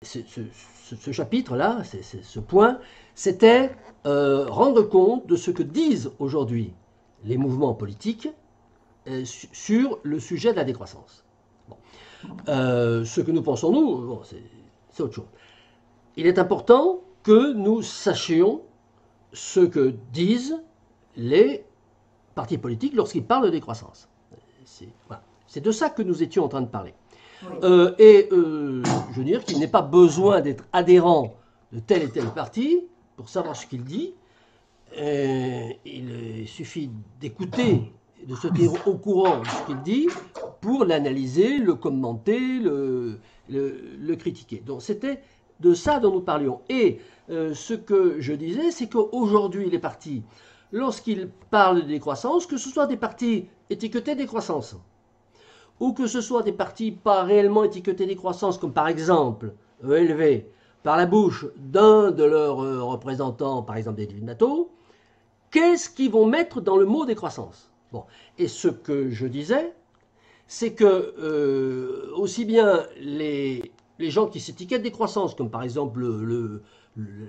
ce chapitre-là, ce point, c'était rendre compte de ce que disent aujourd'hui les mouvements politiques sur le sujet de la décroissance. Bon. Ce que nous pensons, nous, bon, c'est autre chose. Il est important que nous sachions ce que disent les partis politiques lorsqu'ils parlent de décroissance. Voilà. C'est de ça que nous étions en train de parler. Oui. Je veux dire qu'il n'est pas besoin d'être adhérent de tel et tel parti pour savoir ce qu'il dit. Il suffit d'écouter, de se tenir au courant de ce qu'il dit pour l'analyser, le commenter, le critiquer. Donc c'était de ça dont nous parlions. Et ce que je disais, c'est qu'aujourd'hui, les partis, lorsqu'ils parlent de décroissance, que ce soit des partis étiquetés décroissance, ou que ce soit des partis pas réellement étiquetés décroissance, comme par exemple ELV, par la bouche d'un de leurs représentants, par exemple Edwin Matteau, qu'est-ce qu'ils vont mettre dans le mot décroissance? Bon. Et ce que je disais, c'est que aussi bien les gens qui s'étiquettent décroissance, comme par exemple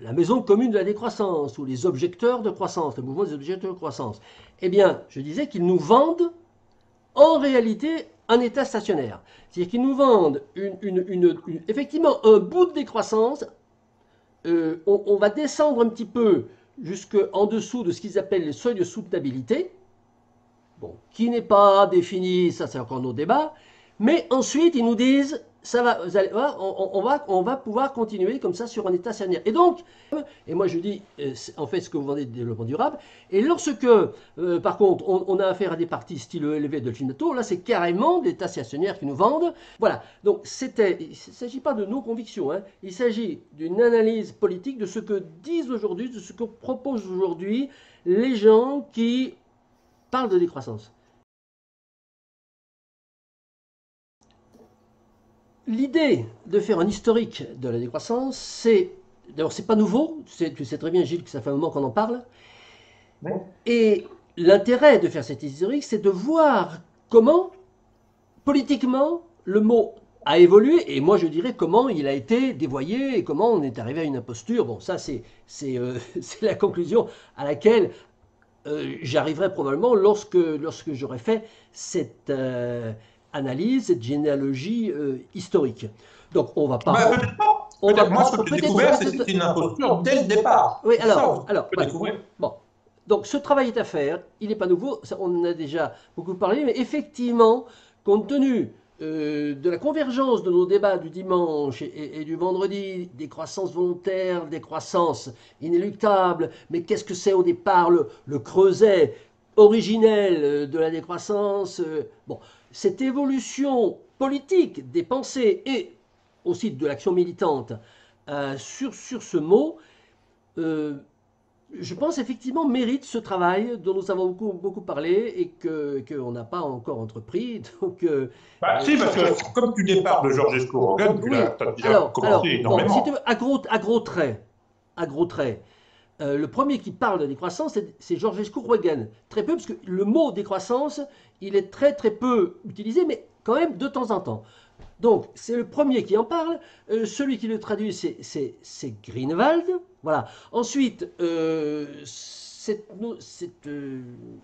la maison commune de la décroissance, ou les objecteurs de croissance, le mouvement des objecteurs de croissance, eh bien, je disais qu'ils nous vendent en réalité un état stationnaire. C'est-à-dire qu'ils nous vendent effectivement un bout de décroissance. On va descendre un petit peu jusqu'en dessous de ce qu'ils appellent le seuil de soutenabilité, bon, qui n'est pas défini, ça c'est encore nos débats, mais ensuite ils nous disent, ça va, vous allez voir, on va pouvoir continuer comme ça sur un état stationnaire. Et donc, et moi je dis, en fait ce que vous vendez de développement durable, et lorsque, par contre, on a affaire à des partis style ELV de Finato, là c'est carrément des états stationnaires qui nous vendent. Voilà, donc il ne s'agit pas de nos convictions, hein, il s'agit d'une analyse politique de ce que disent aujourd'hui, de ce que proposent aujourd'hui les gens qui parlent de décroissance. L'idée de faire un historique de la décroissance, c'est, d'abord c'est pas nouveau, tu sais très bien Gilles que ça fait un moment qu'on en parle, oui. Et l'intérêt de faire cet historique, c'est de voir comment, politiquement, le mot a évolué, et moi je dirais comment il a été dévoyé, et comment on est arrivé à une imposture. Bon, ça c'est la conclusion à laquelle j'arriverai probablement lorsque j'aurai fait cette... analyse, cette généalogie historique. Donc on va pas... Peut-être moi, ce que j'ai découvert, c'est une imposture dès le départ. Oui, alors bon. Donc ce travail est à faire, il n'est pas nouveau, ça, on en a déjà beaucoup parlé, mais effectivement, compte tenu de la convergence de nos débats du dimanche et du vendredi, des croissances volontaires, des croissances inéluctables, mais qu'est-ce que c'est au départ le creuset originel de la décroissance, bon, cette évolution politique des pensées et aussi de l'action militante sur ce mot, je pense effectivement mérite ce travail dont nous avons beaucoup parlé et qu'on n'a pas encore entrepris. Donc, si, parce que comme tu départs de Georges Escour-Rogan, tu as déjà commencé énormément. Bon, si tu veux, à gros traits, le premier qui parle de décroissance, c'est Georges Escour-Rogan. Très peu, parce que le mot décroissance, il est très peu utilisé, mais quand même de temps en temps. Donc, c'est le premier qui en parle. Celui qui le traduit, c'est Greenwald. Voilà. Ensuite, cette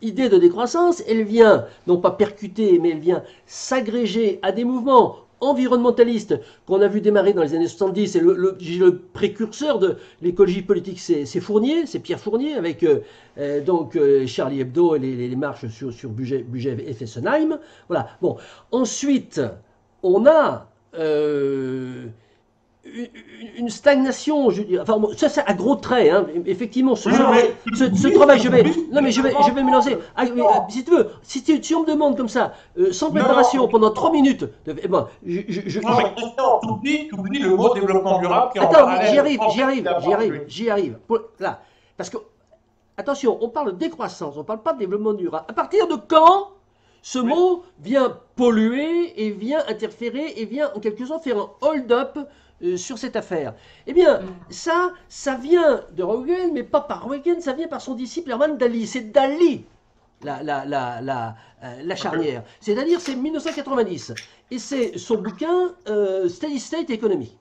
idée de décroissance, elle vient, non pas percuter, mais elle vient s'agréger à des mouvements environnementaliste qu'on a vu démarrer dans les années 70, et le précurseur de l'écologie politique, c'est Fournier, c'est Pierre Fournier, avec Charlie Hebdo et les marches sur Bugey et Fessenheim. Voilà. Bon. Ensuite, on a une stagnation, je dis, enfin ça c'est à gros traits, hein, effectivement ce travail je vais me lancer, si tu veux, si on me demande comme ça, sans préparation, pendant 3 minutes, non mais tu oublies le mot développement durable qui est attends, j'y arrive, là, parce que, attention, on parle de décroissance, on ne parle pas de développement durable, à partir de quand ce mot vient polluer et vient interférer et vient en quelque sorte faire un hold-up sur cette affaire. Eh bien, ça vient de Roentgen, mais pas par Roentgen, ça vient par son disciple Herman Daly. C'est Daly la charnière. C'est-à-dire, c'est 1990. Et c'est son bouquin Steady State Economy.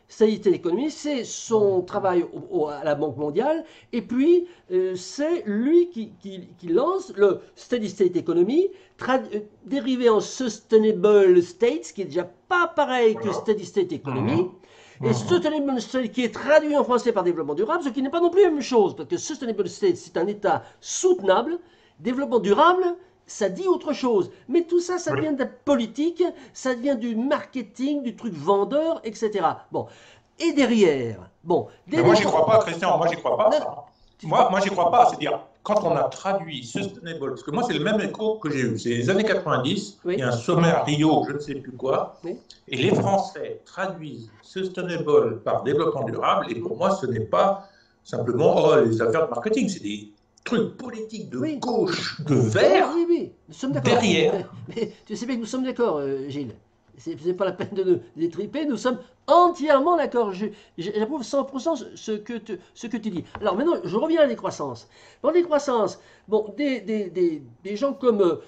stabilité de l'économie, c'est son travail à la Banque mondiale, et puis c'est lui qui lance le Steady State Economy, dérivé en Sustainable State, ce qui est déjà pas pareil que Steady State Economy, et Sustainable State qui est traduit en français par développement durable, ce qui n'est pas non plus la même chose, parce que Sustainable State, c'est un état soutenable, développement durable, ça dit autre chose. Mais tout ça, ça vient de la politique, ça vient du marketing, du truc vendeur, etc. Bon. Et derrière, bon. Moi, j'y crois pas, Christian, moi, j'y crois pas. Moi, j'y crois pas. C'est-à-dire, quand on a traduit Sustainable, parce que moi, c'est le même écho que j'ai eu. C'est les années 90, il y a un sommet à Rio, je ne sais plus quoi, et les Français traduisent Sustainable par développement durable, et pour moi, ce n'est pas simplement les affaires de marketing, c'est des trucs politiques de gauche, de vert, oui, nous sommes d'accord. Derrière. Mais tu sais bien que nous sommes d'accord, Gilles. C'est pas la peine de nous détriper, nous sommes entièrement d'accord. J'approuve 100% ce que tu dis. Alors maintenant, je reviens à la décroissance. Dans la décroissance, bon, des gens comme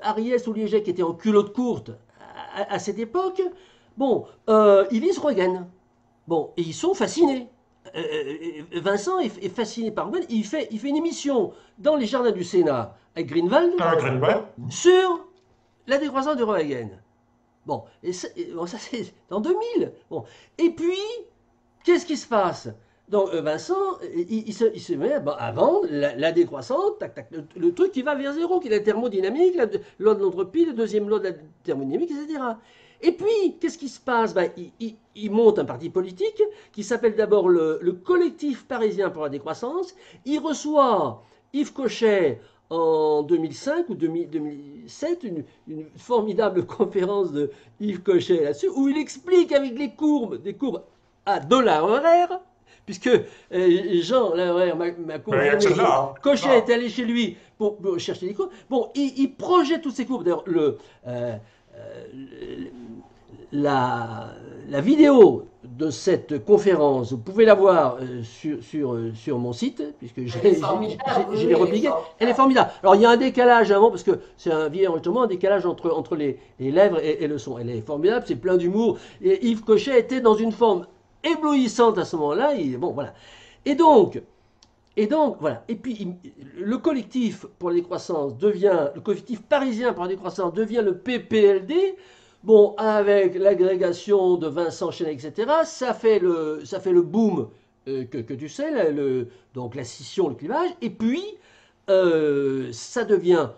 Ariès ou Liéget qui étaient en culotte courte à cette époque, bon, ils lisent Reagan. Bon, et ils sont fascinés. Vincent est fasciné par Reagan. Il fait une émission dans les jardins du Sénat avec Greenwald sur la décroissance de Reagan. Bon, ça c'est en 2000. Bon. Et puis, qu'est-ce qui se passe? Donc Vincent, il se met à vendre la décroissante, le truc qui va vers zéro, qui est la thermodynamique, la loi de l'entropie, le deuxième loi de la thermodynamique, etc. Et puis, qu'est-ce qui se passe? Il monte un parti politique qui s'appelle d'abord le Collectif parisien pour la décroissance. Il reçoit Yves Cochet en 2005 ou 2007, une formidable conférence de Yves Cochet là-dessus, où il explique avec des courbes à $ horaire, puisque Jean Lahoraire m'a confirmé que Cochet est allé chez lui pour chercher des courbes. Bon, il projette toutes ces courbes. D'ailleurs, la vidéo de cette conférence, vous pouvez la voir sur mon site, puisque je l'ai repliquée. Elle est formidable. Alors, il y a un décalage avant, parce que c'est un vieil enregistrement, un décalage entre les lèvres et le son. Elle est formidable, c'est plein d'humour. Et Yves Cochet était dans une forme éblouissante à ce moment-là. Bon, voilà. Et donc, voilà. Et puis, le collectif pour la décroissance le collectif parisien pour la décroissance devient le PPLD. Bon, avec l'agrégation de Vincent Chenet, etc., ça fait le boom que tu sais, donc la scission, le clivage, et puis ça devient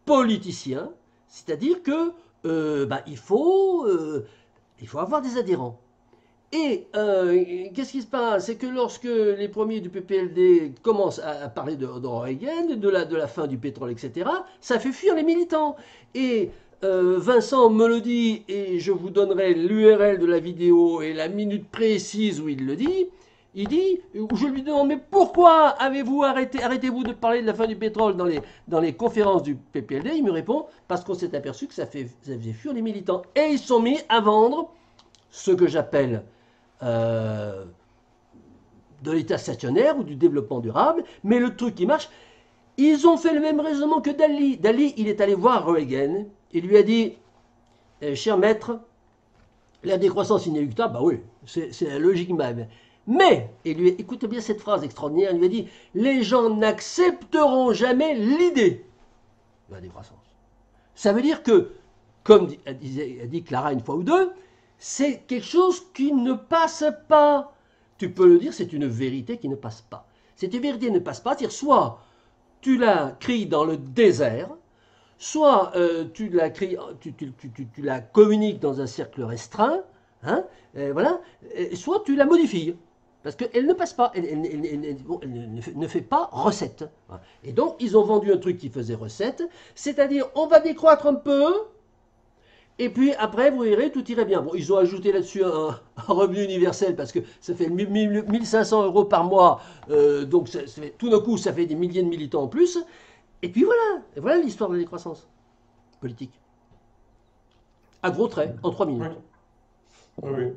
politicien, c'est-à-dire que il faut avoir des adhérents. Et qu'est-ce qui se passe? C'est que lorsque les premiers du PPLD commencent à parler de Reagan, de la fin du pétrole, etc., ça fait fuir les militants. Et Vincent me le dit, et je vous donnerai l'URL de la vidéo et la minute précise où il le dit. Il dit, je lui demande, mais pourquoi avez-vous arrêtez-vous de parler de la fin du pétrole dans les conférences du PPLD? Il me répond, parce qu'on s'est aperçu que ça faisait fuir les militants. Et ils sont mis à vendre ce que j'appelle de l'état stationnaire ou du développement durable, mais le truc qui marche, ils ont fait le même raisonnement que Daly. Daly, il est allé voir Reagan, il lui a dit, cher maître, la décroissance inéluctable, bah oui, c'est la logique même. Mais, écoutez bien cette phrase extraordinaire, il lui a dit, les gens n'accepteront jamais l'idée de la décroissance. Ça veut dire que, comme a dit Clara une fois ou deux, c'est quelque chose qui ne passe pas. Tu peux le dire, c'est une vérité qui ne passe pas. Cette vérité qui ne passe pas, c'est-à-dire soit tu la cries dans le désert, soit tu la communiques dans un cercle restreint, hein, voilà, soit tu la modifies. Parce qu'elle ne passe pas, elle ne fait pas recette. Et donc, ils ont vendu un truc qui faisait recette, c'est-à-dire, on va décroître un peu, et puis après, vous verrez, tout irait bien. Bon, ils ont ajouté là-dessus un revenu universel, parce que ça fait 1500 € par mois, donc tout d'un coup, ça fait des milliers de militants en plus. Et puis voilà l'histoire de la décroissance politique. À gros traits, en 3 minutes. Oui.